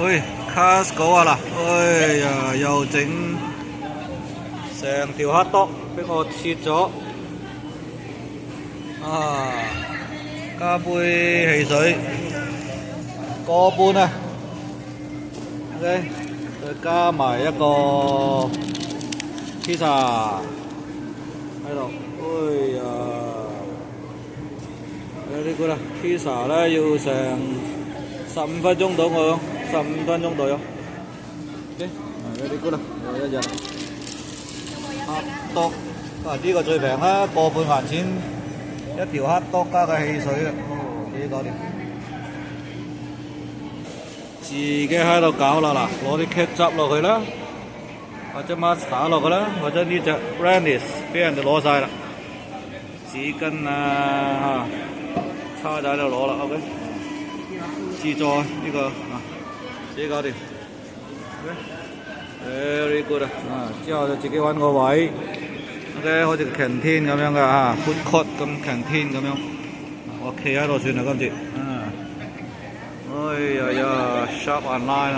喂 Costco 啊嗱，哎呀，又整成條黑多俾我切咗，啊，加杯汽水，個半啊 ，OK， 再加埋一個pizza喺度，哎呀，呢個啦，pizza咧要成15分鐘到我，15分鐘到咗。OK， 呢個啦，一日黑多，呢個最平啦，個半銀錢一條黑多加個汽水啊，自己搞掂。自己喺度搞啦嗱，攞啲 ketchup 落去啦，或者 mustard 落去啦，或者呢隻 Randy's 俾人哋攞晒啦，紙巾啊叉仔喺度攞啦 ，OK。自助呢個啊，自己搞掂。very good 啊！之後就自己揾個位 ，OK， 好似 canteen 咁樣嘅嚇 ，food court 咁 canteen 咁樣，我企喺度算啦今次，哎呀呀 ，shop online 啊，